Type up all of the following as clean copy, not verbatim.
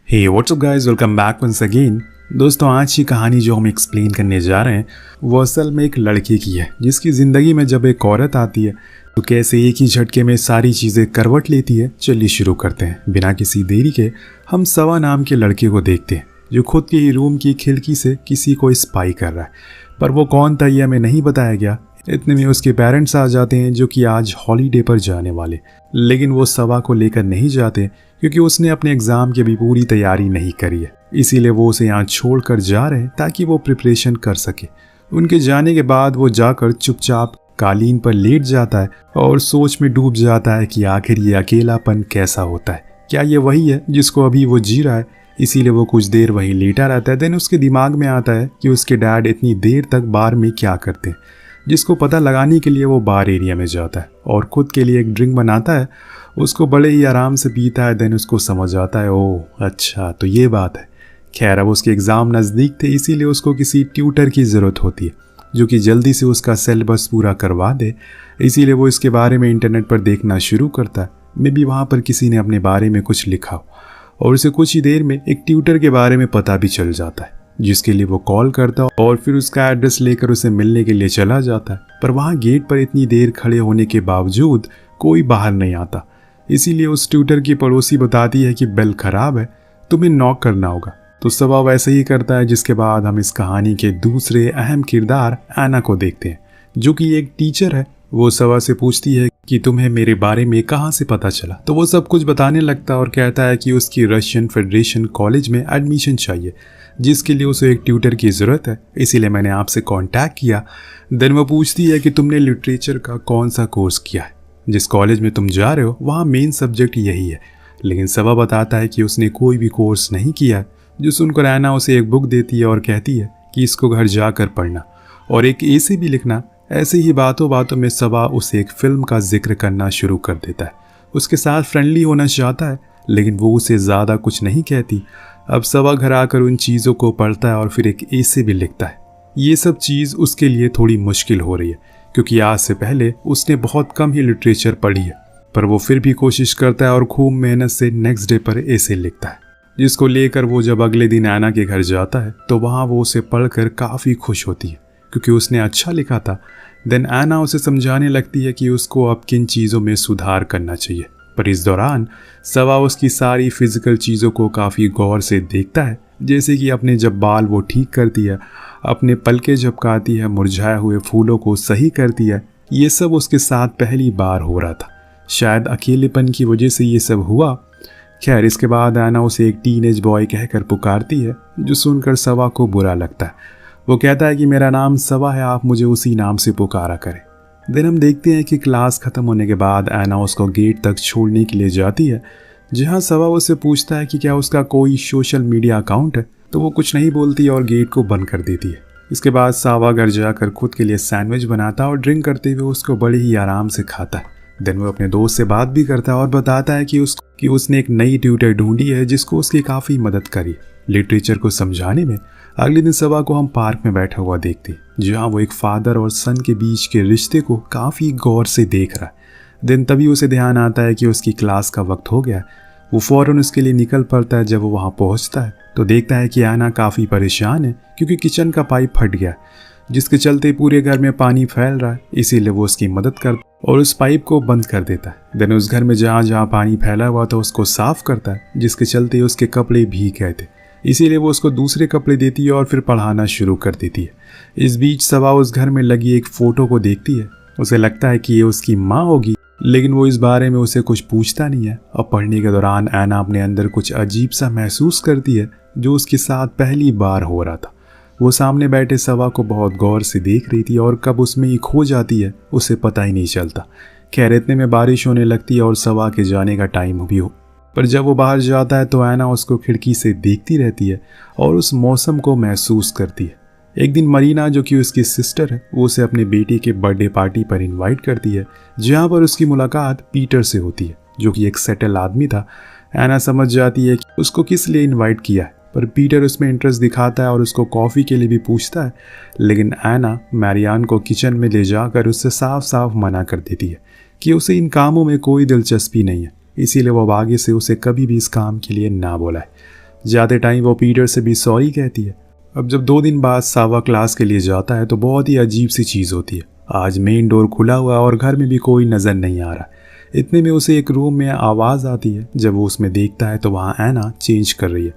हे what's up guys, welcome back once again. दोस्तों, आज की कहानी जो हम एक्सप्लेन करने जा रहे हैं वो असल में एक लड़के की है जिसकी ज़िंदगी में जब एक औरत आती है तो कैसे एक ही झटके में सारी चीज़ें करवट लेती है। चलिए शुरू करते हैं बिना किसी देरी के। हम सवा नाम के लड़के को देखते हैं जो खुद के ही रूम की खिड़की से किसी को स्पाई कर रहा है, पर वो कौन था ये हमें नहीं बताया गया। इतने में उसके पेरेंट्स आ जाते हैं जो कि आज हॉलीडे पर जाने वाले, लेकिन वो सवा को लेकर नहीं जाते क्योंकि उसने अपने एग्ज़ाम की भी पूरी तैयारी नहीं करी है। इसीलिए वो उसे यहाँ छोड़कर जा रहे हैं ताकि वो प्रिपरेशन कर सके। उनके जाने के बाद वो जाकर चुपचाप कालीन पर लेट जाता है और सोच में डूब जाता है कि आखिर ये अकेलापन कैसा होता है, क्या ये वही है जिसको अभी वो जी रहा है। इसीलिए वो कुछ देर वहीं लेटा रहता है। देन उसके दिमाग में आता है कि उसके डैड इतनी देर तक बार में क्या करते हैं, जिसको पता लगाने के लिए वो बार एरिया में जाता है और खुद के लिए एक ड्रिंक बनाता है। उसको बड़े ही आराम से पीता है। देन उसको समझ आता है, ओह अच्छा तो ये बात है। खैर, अब उसके एग्ज़ाम नज़दीक थे इसीलिए उसको किसी ट्यूटर की ज़रूरत होती है जो कि जल्दी से उसका सिलेबस पूरा करवा दे। इसीलिए वो इसके बारे में इंटरनेट पर देखना शुरू करता है। मे बी वहाँ पर किसी ने अपने बारे में कुछ लिखा हो और उसे कुछ ही देर में एक ट्यूटर के बारे में पता भी चल जाता है, जिसके लिए वो कॉल करता है और फिर उसका एड्रेस लेकर उसे मिलने के लिए चला जाता है। पर वहाँ गेट पर इतनी देर खड़े होने के बावजूद कोई बाहर नहीं आता। इसीलिए उस ट्यूटर की पड़ोसी बताती है कि बेल खराब है, तुम्हें नॉक करना होगा। तो सवा वैसे ही करता है, जिसके बाद हम इस कहानी के दूसरे अहम किरदार एना को देखते हैं जो कि एक टीचर है। वो सवा से पूछती है कि तुम्हें मेरे बारे में कहाँ से पता चला। तो वो सब कुछ बताने लगता है और कहता है कि उसकी रशियन फेडरेशन कॉलेज में एडमिशन चाहिए, जिसके लिए उसे एक ट्यूटर की ज़रूरत है। इसीलिए मैंने आपसे कांटेक्ट किया। देन वो पूछती है कि तुमने लिटरेचर का कौन सा कोर्स किया है, जिस कॉलेज में तुम जा रहे हो वहाँ मेन सब्जेक्ट यही है। लेकिन सवा बताता है कि उसने कोई भी कोर्स नहीं किया। जो सुनकर ऐना उसे एक बुक देती है और कहती है कि इसको घर जाकर पढ़ना और एक ऐसे भी लिखना। ऐसे ही बातों बातों में सवा उसे एक फिल्म का जिक्र करना शुरू कर देता है। उसके साथ फ्रेंडली होना चाहता है, लेकिन वो उसे ज़्यादा कुछ नहीं कहती। अब सवा घर आकर उन चीज़ों को पढ़ता है और फिर एक ऐसे भी लिखता है। ये सब चीज़ उसके लिए थोड़ी मुश्किल हो रही है क्योंकि आज से पहले उसने बहुत कम ही लिटरेचर पढ़ी है, पर वो फिर भी कोशिश करता है और खूब मेहनत से नेक्स्ट डे पर ऐसे लिखता है, जिसको लेकर वो जब अगले दिन ऐना के घर जाता है तो वहाँ वो उसे पढ़कर काफ़ी खुश होती है क्योंकि उसने अच्छा लिखा था। देन ऐना उसे समझाने लगती है कि उसको अब किन चीज़ों में सुधार करना चाहिए, पर इस दौरान सवा उसकी सारी फिजिकल चीज़ों को काफ़ी गौर से देखता है, जैसे कि अपने जब बाल वो ठीक करती है, अपने पलके झपकाती है, मुरझाए हुए फूलों को सही करती है। ये सब उसके साथ पहली बार हो रहा था। शायद अकेलेपन की वजह से ये सब हुआ। खैर, इसके बाद ऐना उसे एक टीनेज बॉय कहकर पुकारती है, जो सुनकर सवा को बुरा लगता है। वो कहता है कि मेरा नाम सवा है, आप मुझे उसी नाम से पुकारा करें। दिन हम देखते हैं कि क्लास ख़त्म होने के बाद ऐना उसको गेट तक छोड़ने के लिए जाती है, जहाँ सवा उससे पूछता है कि क्या उसका कोई सोशल मीडिया अकाउंट है। तो वो कुछ नहीं बोलती और गेट को बंद कर देती है। इसके बाद सवा घर जाकर खुद के लिए सैंडविच बनाता है और ड्रिंक करते हुए उसको बड़े ही आराम से खाता है। देन वो अपने दोस्त से बात भी करता है और बताता है कि उसने एक नई ट्यूटर ढूंढी है जिसको उसकी काफ़ी मदद करी लिटरेचर को समझाने में। अगले दिन सवा को हम पार्क में बैठा हुआ देखते हैं, जहाँ वो एक फादर और सन के बीच के रिश्ते को काफ़ी गौर से देख रहा है। देन तभी उसे ध्यान आता है कि उसकी क्लास का वक्त हो गया है। वो फ़ौरन उसके लिए निकल पड़ता है। जब वो वहाँ पहुँचता है तो देखता है कि ऐना काफ़ी परेशान है क्योंकि किचन का पाइप फट गया, जिसके चलते पूरे घर में पानी फैल रहा है। इसीलिए वो उसकी मदद करता और उस पाइप को बंद कर देता है। देन उस घर में जहाँ जहाँ पानी फैला हुआ था उसको साफ करता है, जिसके चलते उसके कपड़े भीग गए थे। इसीलिए वो उसको दूसरे कपड़े देती है और फिर पढ़ाना शुरू कर देती है। इस बीच सवा उस घर में लगी एक फ़ोटो को देखती है। उसे लगता है कि ये उसकी माँ होगी, लेकिन वो इस बारे में उसे कुछ पूछता नहीं है। और पढ़ने के दौरान ऐना अपने अंदर कुछ अजीब सा महसूस करती है, जो उसके साथ पहली बार हो रहा था। वो सामने बैठे सवा को बहुत गौर से देख रही थी और कब उसमें ही खो जाती है उसे पता ही नहीं चलता। खैर, इतने में बारिश होने लगती है और सवा के जाने का टाइम भी हो, पर जब वो बाहर जाता है तो ऐना उसको खिड़की से देखती रहती है और उस मौसम को महसूस करती है। एक दिन मरीना, जो कि उसकी सिस्टर है, वो उसे अपने बेटी के बर्थडे पार्टी पर इनवाइट करती है, जहाँ पर उसकी मुलाकात पीटर से होती है, जो कि एक सेटल आदमी था। ऐना समझ जाती है कि उसको किस लिए इन्वाइट किया है, पर पीटर उसमें इंटरेस्ट दिखाता है और उसको कॉफ़ी के लिए भी पूछता है। लेकिन ऐना मैरियान को किचन में ले जाकर उससे साफ साफ मना कर देती है कि उसे इन कामों में कोई दिलचस्पी नहीं है। इसीलिए वो आगे से उसे कभी भी इस काम के लिए ना बोला है। ज़्यादा टाइम वो पीटर से भी सॉरी कहती है। अब जब 2 दिन बाद सावा क्लास के लिए जाता है तो बहुत ही अजीब सी चीज़ होती है। आज मेन डोर खुला हुआ और घर में भी कोई नज़र नहीं आ रहा। इतने में उसे एक रूम में आवाज़ आती है। जब वो उसमें देखता है तो वहाँ ऐना चेंज कर रही है।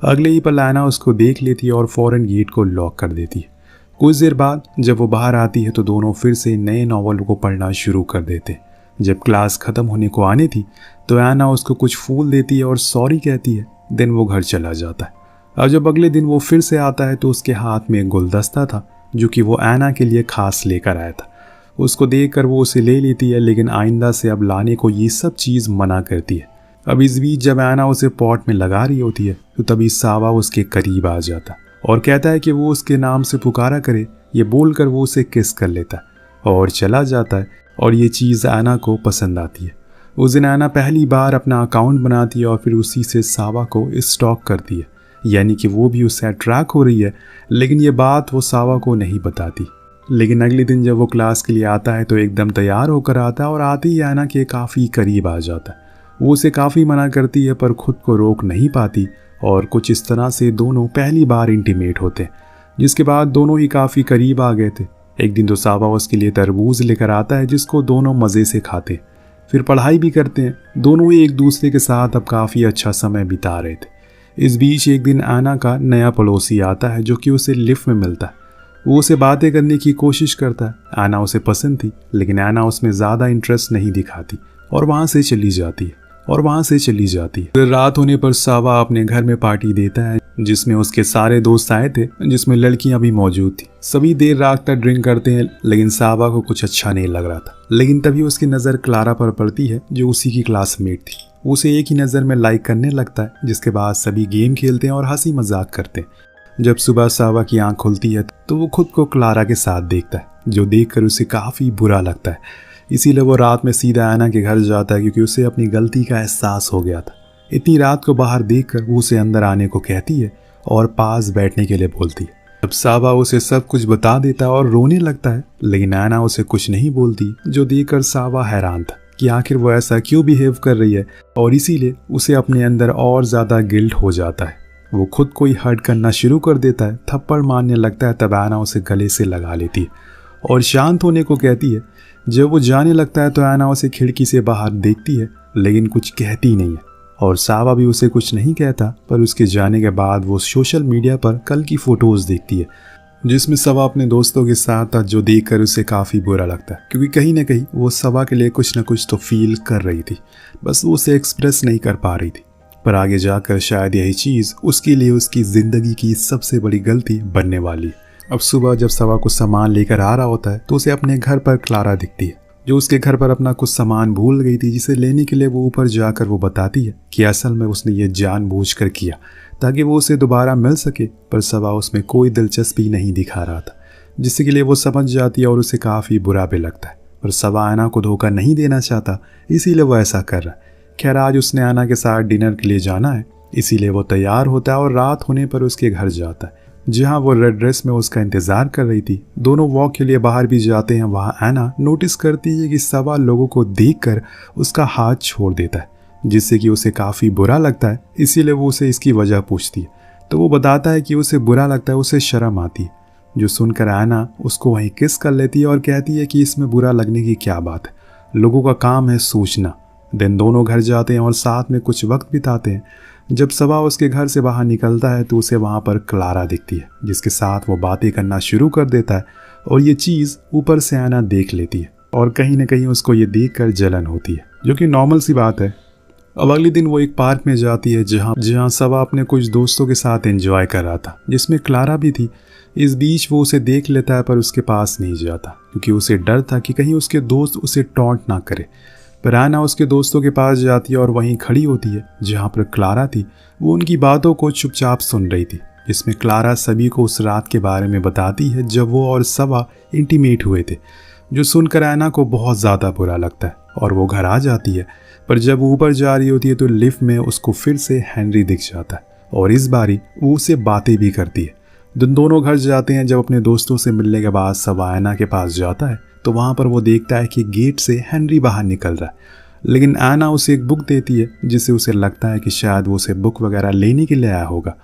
अगले ही पल ऐना उसको देख लेती है और फ़ौरन गेट को लॉक कर देती है। कुछ देर बाद जब वो बाहर आती है तो दोनों फिर से नए नॉवल को पढ़ना शुरू कर देते। जब क्लास ख़त्म होने को आनी थी तो ऐना उसको कुछ फूल देती है और सॉरी कहती है। देन वो घर चला जाता है। और जब अगले दिन वो फिर से आता है तो उसके हाथ में एक गुलदस्ता था जो कि वो ऐना के लिए खास लेकर आया था। उसको देखकर वो उसे ले लेती है, लेकिन आइंदा से अब लाने को ये सब चीज़ मना करती है। अब इस बीच जब ऐना उसे पॉट में लगा रही होती है तो तभी सावा उसके करीब आ जाता और कहता है कि वो उसके नाम से पुकारा करे। ये बोलकर वो उसे किस कर लेता है और चला जाता है और ये चीज़ ऐना को पसंद आती है। उस दिन ऐना पहली बार अपना अकाउंट बनाती है और फिर उसी से सावा को स्टॉक करती है, यानी कि वो भी उससे अट्रैक्ट हो रही है। लेकिन ये बात वो सावा को नहीं बताती। लेकिन अगले दिन जब वो क्लास के लिए आता है तो एकदम तैयार होकर आता है और आते ही ऐना के काफ़ी करीब आ जाता है। वो उसे काफ़ी मना करती है पर खुद को रोक नहीं पाती और कुछ इस तरह से दोनों पहली बार इंटीमेट होते हैं, जिसके बाद दोनों ही काफ़ी करीब आ गए थे। एक दिन तो सावा उसके लिए तरबूज लेकर आता है जिसको दोनों मज़े से खाते, फिर पढ़ाई भी करते हैं। दोनों ही एक दूसरे के साथ अब काफ़ी अच्छा समय बिता रहे थे। इस बीच एक दिन ऐना का नया पड़ोसी आता है जो कि उसे लिफ्ट में मिलता है। वो उसे बातें करने की कोशिश करता है। ऐना उसे पसंद थी, लेकिन ऐना उसमें ज़्यादा इंटरेस्ट नहीं दिखाती और वहाँ से चली जाती है। फिर रात होने पर सावा अपने घर में पार्टी देता है जिसमें उसके सारे दोस्त आए थे, जिसमें लड़कियां भी मौजूद थी। सभी देर रात तक ड्रिंक करते हैं, लेकिन सावा को कुछ अच्छा नहीं लग रहा था। लेकिन तभी उसकी नज़र क्लारा पर पड़ती है जो उसी की क्लासमेट थी। उसे एक ही नज़र में लाइक करने लगता है, जिसके बाद सभी गेम खेलते हैं और हंसी मजाक करते हैं। जब सुबह सावा की आंख खुलती है तो वो खुद को क्लारा के साथ देखता है, जो देखकर उसे काफ़ी बुरा लगता है। इसीलिए वो रात में सीधा ऐना के घर जाता है क्योंकि उसे अपनी गलती का एहसास हो गया था। इतनी रात को बाहर देखकर वो उसे अंदर आने को कहती है और पास बैठने के लिए बोलती है। अब सावा उसे सब कुछ बता देता है और रोने लगता है, लेकिन ऐना उसे कुछ नहीं बोलती, जो देखकर सावा हैरान था कि आखिर वो ऐसा क्यों बिहेव कर रही है और इसीलिए उसे अपने अंदर और ज़्यादा गिल्ट हो जाता है। वो खुद को ही हर्ट करना शुरू कर देता है, थप्पड़ मारने लगता है। तब ऐना उसे गले से लगा लेती है और शांत होने को कहती है। जब वो जाने लगता है तो ऐना उसे खिड़की से बाहर देखती है, लेकिन कुछ कहती नहीं है और सावा भी उसे कुछ नहीं कहता। पर उसके जाने के बाद वो सोशल मीडिया पर कल की फ़ोटोज़ देखती है जिसमें सवा अपने दोस्तों के साथ था, जो देखकर उसे काफ़ी बुरा लगता है क्योंकि कहीं ना कहीं वो सवा के लिए कुछ ना कुछ तो फील कर रही थी, बस वो उसे एक्सप्रेस नहीं कर पा रही थी। पर आगे जाकर शायद यही चीज़ उसके लिए उसकी ज़िंदगी की सबसे बड़ी गलती बनने वाली। अब सुबह जब सवा कुछ सामान लेकर आ रहा होता है तो उसे अपने घर पर क्लारा दिखती है, जो उसके घर पर अपना कुछ सामान भूल गई थी, जिसे लेने के लिए वो ऊपर जाकर वो बताती है कि असल में उसने ये जानबूझकर किया ताकि वो उसे दोबारा मिल सके। पर सवा उसमें कोई दिलचस्पी नहीं दिखा रहा था, जिससे के लिए वो समझ जाती है और उसे काफ़ी बुरा भी लगता है। पर सवा ऐना को धोखा नहीं देना चाहता, इसीलिए वो ऐसा कर रहा है। खैर आज उसने ऐना के साथ डिनर के लिए जाना है, इसीलिए वो तैयार होता है और रात होने पर उसके घर जाता है, जहाँ वो रेड ड्रेस में उसका इंतज़ार कर रही थी। दोनों वॉक के लिए बाहर भी जाते हैं। वहाँ ऐना नोटिस करती है कि सवा लोगों को देखकर उसका हाथ छोड़ देता है, जिससे कि उसे काफ़ी बुरा लगता है। इसीलिए वो उसे इसकी वजह पूछती है तो वो बताता है कि उसे बुरा लगता है, उसे शर्म आती है, जो सुनकर ऐना उसको वहीं किस कर लेती है और कहती है कि इसमें बुरा लगने की क्या बात है, लोगों का काम है सोचना। दिन दोनों घर जाते हैं और साथ में कुछ वक्त बिताते हैं। जब सवा उसके घर से बाहर निकलता है तो उसे वहाँ पर क्लारा दिखती है, जिसके साथ वो बातें करना शुरू कर देता है और ये चीज़ ऊपर से ऐना देख लेती है और कहीं ना कहीं उसको ये देखकर जलन होती है, जो कि नॉर्मल सी बात है। अब अगले दिन वो एक पार्क में जाती है जहाँ सवा अपने कुछ दोस्तों के साथ एंजॉय कर रहा था, जिसमें क्लारा भी थी। इस बीच वो उसे देख लेता है पर उसके पास नहीं जाता क्योंकि उसे डर था कि कहीं उसके दोस्त उसे टॉन्ट ना करे। पर ऐना उसके दोस्तों के पास जाती है और वहीं खड़ी होती है जहाँ पर क्लारा थी। वो उनकी बातों को चुपचाप सुन रही थी, जिसमें क्लारा सभी को उस रात के बारे में बताती है जब वो और सवा इंटीमेट हुए थे, जो सुनकर ऐना को बहुत ज़्यादा बुरा लगता है और वो घर आ जाती है। पर जब वो ऊपर जा रही होती है तो लिफ्ट में उसको फिर से हेनरी दिख जाता है और इस बारी वो उससे बातें भी करती है। दोनों घर जाते हैं। जब अपने दोस्तों से मिलने के बाद सवा ऐना के पास जाता है तो वहाँ पर वो देखता है कि गेट से हेनरी बाहर निकल रहा है। लेकिन आना उसे एक बुक देती है जिससे उसे लगता है कि शायद वो उसे बुक वगैरह लेने के लिए आया होगा।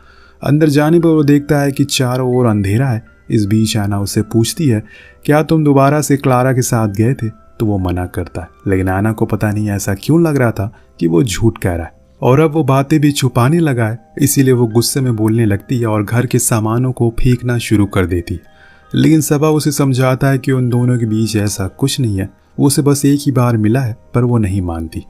अंदर जाने पर वो देखता है कि चारों ओर अंधेरा है। इस बीच आना उससे पूछती है, क्या तुम दोबारा से क्लारा के साथ गए थे? तो वो मना करता है, लेकिन आना को पता नहीं ऐसा क्यों लग रहा था कि वो झूठ कह रहा है और अब वो बातें भी छुपाने लगा है। इसीलिए वो गुस्से में बोलने लगती है और घर के सामानों को फेंकना शुरू कर देती है। लेकिन सबा उसे समझाता है कि उन दोनों के बीच ऐसा कुछ नहीं है, वो उसे बस एक ही बार मिला है, पर वो नहीं मानती।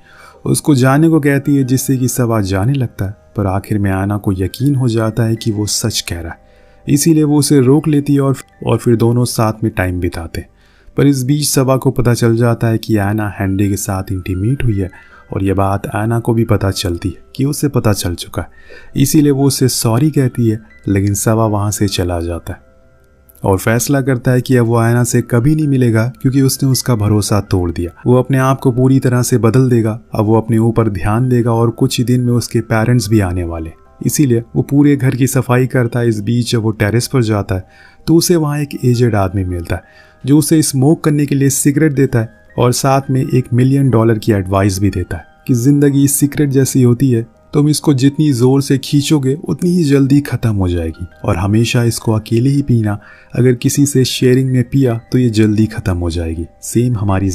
उसको जाने को कहती है जिससे कि सबा जाने लगता है, पर आखिर में आना को यकीन हो जाता है कि वो सच कह रहा है। इसीलिए वो उसे रोक लेती है और फिर दोनों साथ में टाइम बिताते। पर इस बीच सबा को पता चल जाता है कि आना हैंडी के साथ इंटीमेट हुई है और यह बात आना को भी पता चलती है कि उसे पता चल चुका है। इसीलिए वो उसे सॉरी कहती है, लेकिन सबा वहाँ से चला जाता है और फैसला करता है कि अब वो आना से कभी नहीं मिलेगा क्योंकि उसने उसका भरोसा तोड़ दिया। वो अपने आप को पूरी तरह से बदल देगा। अब वो अपने ऊपर ध्यान देगा और कुछ ही दिन में उसके पेरेंट्स भी आने वाले। इसीलिए वो पूरे घर की सफाई करता है। इस बीच जब वो टेरेस पर जाता है तो उसे वहाँ एक एजेड आदमी मिलता है जो उसे स्मोक करने के लिए सिगरेट देता है और साथ में $1 मिलियन की एडवाइस भी देता है कि जिंदगी सिगरेट जैसी होती है, तुम इसको जितनी जोर से खींचोगे उतनी ही जल्दी खत्म हो जाएगी और हमेशा इसको अकेले ही पीना। अगर किसी से शेयरिंग में पिया तो ये जल्दी खत्म हो जाएगी। सेम हमारी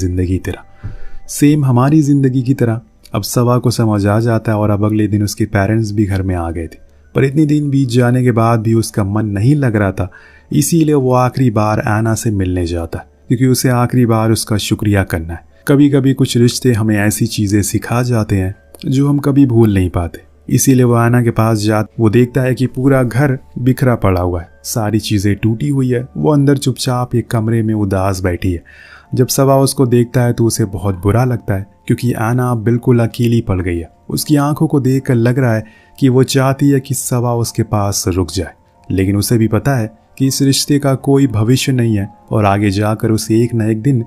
जिंदगी की तरह। अब सबा को समझ आ जाता है और अब अगले दिन उसके पेरेंट्स भी घर में आ गए थे, पर इतने दिन बीत जाने के बाद भी उसका मन नहीं लग रहा था। इसीलिए वो आखिरी बार आना से मिलने जाता है क्योंकि उसे आखिरी बार उसका शुक्रिया करना है। कभी कभी कुछ रिश्ते हमें ऐसी चीज़ें सिखा जाते हैं जो हम कभी भूल नहीं पाते। इसीलिए वो आना के पास वो देखता है कि पूरा घर बिखरा पड़ा हुआ है, सारी चीज़ें टूटी हुई है। वो अंदर चुपचाप एक कमरे में उदास बैठी है। जब सबा उसको देखता है तो उसे बहुत बुरा लगता है क्योंकि आना अब बिल्कुल अकेली पड़ गई है। उसकी आंखों को देखकर लग रहा है कि वो चाहती है कि सबा उसके पास रुक जाए, लेकिन उसे भी पता है कि इस रिश्ते का कोई भविष्य नहीं है और आगे जाकर उसे एक न एक दिन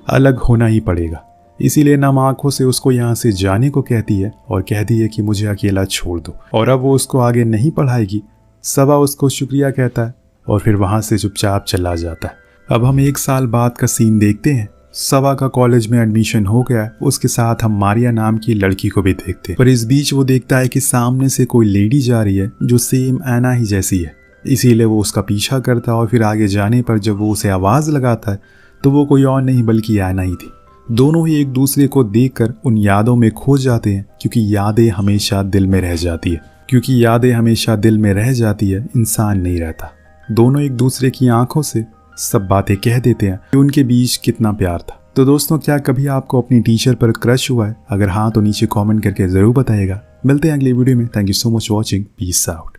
अलग होना ही पड़ेगा। इसीलिए नम आंखों से उसको यहाँ से जाने को कहती है और कहती है कि मुझे अकेला छोड़ दो, और अब वो उसको आगे नहीं पढ़ाएगी। सबा उसको शुक्रिया कहता है और फिर वहाँ से चुपचाप चला जाता है। अब हम 1 साल बाद का सीन देखते हैं। सबा का कॉलेज में एडमिशन हो गया। उसके साथ हम मारिया नाम की लड़की को भी देखते हैं, पर इस बीच वो देखता है कि सामने से कोई लेडी जा रही है जो सेम आना ही जैसी है। इसीलिए वो उसका पीछा करता है और फिर आगे जाने पर जब वो उसे आवाज़ लगाता है तो वो कोई और नहीं बल्कि आना ही थी। दोनों ही एक दूसरे को देखकर उन यादों में खो जाते हैं क्योंकि यादें हमेशा दिल में रह जाती है। इंसान नहीं रहता। दोनों एक दूसरे की आंखों से सब बातें कह देते हैं कि उनके बीच कितना प्यार था। तो दोस्तों, क्या कभी आपको अपनी टीचर पर क्रश हुआ है? अगर हाँ तो नीचे कमेंट करके ज़रूर बताइएगा। मिलते हैं अगली वीडियो में। Thank you so much watching. Peace out.